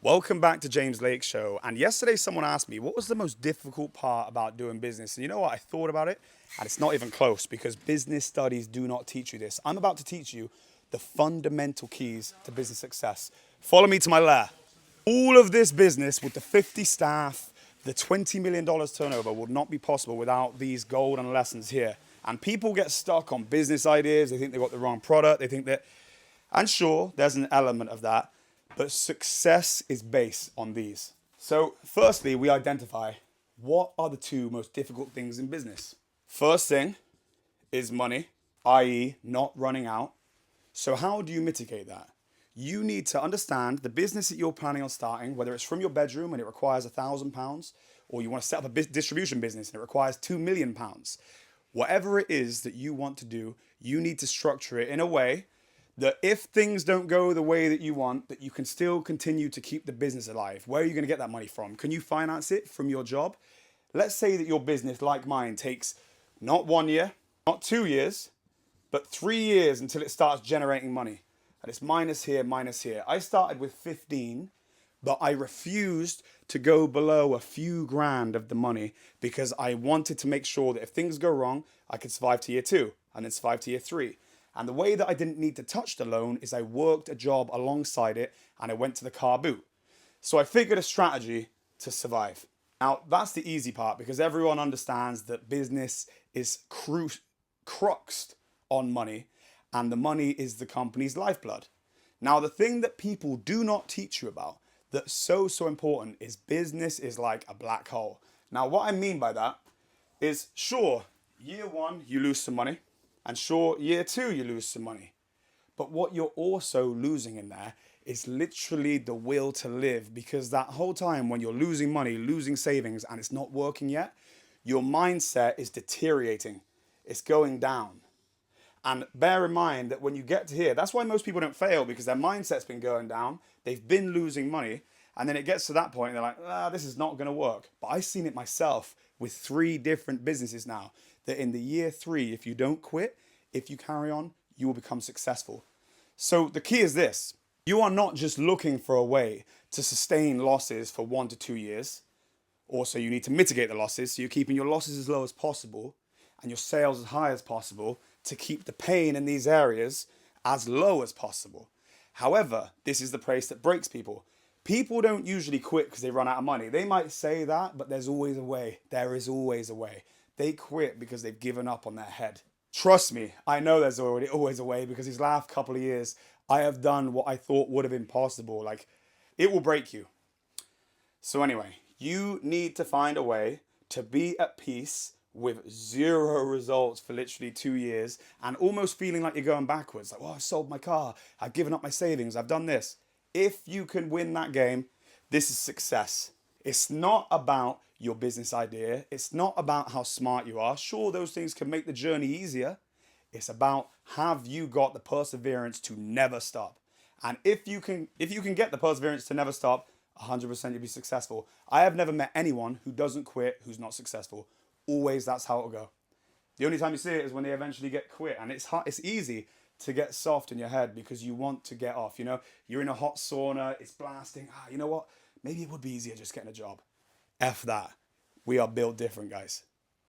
Welcome back to James Lake Show. And yesterday, someone asked me, what was the most difficult part about doing business? And you know what? I thought about it, and it's not even close because business studies do not teach you this. I'm about to teach you the fundamental keys to business success. Follow me to my lair. All of this business with the 50 staff, the $20 million turnover would not be possible without these golden lessons here. And people get stuck on business ideas. They think they've got the wrong product. They think that, and sure, there's an element of that, but success is based on these. So, firstly, we identify what are the two most difficult things in business. First thing is money, i.e., not running out. So, how do you mitigate that? You need to understand the business that you're planning on starting, whether it's from your bedroom and it requires £1,000, or you want to set up a distribution business and it requires £2 million. Whatever it is that you want to do, you need to structure it in a way that if things don't go the way that you want, that you can still continue to keep the business alive. Where are you going to get that money from? Can you finance it from your job? Let's say that your business, like mine, takes not 1 year, not 2 years, but 3 years until it starts generating money. And it's minus here, minus here. I started with 15, but I refused to go below a few grand of the money because I wanted to make sure that if things go wrong, I could survive to year 2 and then survive to year 3. And the way that I didn't need to touch the loan is I worked a job alongside it and I went to the car boot. So I figured a strategy to survive. Now, that's the easy part because everyone understands that business is cruxed on money and the money is the company's lifeblood. Now, the thing that people do not teach you about that's so important is business is like a black hole. Now, what I mean by that is, sure, year 1, you lose some money. And sure, year 2, you lose some money. But what you're also losing in there is literally the will to live, because that whole time when you're losing money, losing savings, and it's not working yet, your mindset is deteriorating. It's going down. And bear in mind that when you get to here, that's why most people don't fail, because their mindset's been going down. They've been losing money. And then it gets to that point, and they're like, this is not going to work. But I've seen it myself with 3 different businesses now, that in the year 3, if you don't quit, if you carry on, you will become successful. So the key is this. You are not just looking for a way to sustain losses for 1 to 2 years. Also, you need to mitigate the losses. So you're keeping your losses as low as possible and your sales as high as possible to keep the pain in these areas as low as possible. However, this is the place that breaks people. People don't usually quit because they run out of money. They might say that, but there's always a way. There is always a way. They quit because they've given up on their head. Trust me, I know there's always a way, because these last couple of years, I have done what I thought would have been possible. Like, it will break you. So anyway, you need to find a way to be at peace with 0 results for literally 2 years and almost feeling like you're going backwards. Like, I've sold my car. I've given up my savings. I've done this. If you can win that game, this is success. It's not about your business idea. It's not about how smart you are. Sure, those things can make the journey easier. It's about, have you got the perseverance to never stop? And if you can get the perseverance to never stop, 100% you'll be successful. I have never met anyone who doesn't quit who's not successful. Always, that's how it'll go. The only time you see it is when they eventually get quit. And it's hard, it's easy to get soft in your head because you want to get off. You know, you're in a hot sauna, it's blasting. You know what? Maybe it would be easier just getting a job. F that. We are built different, guys.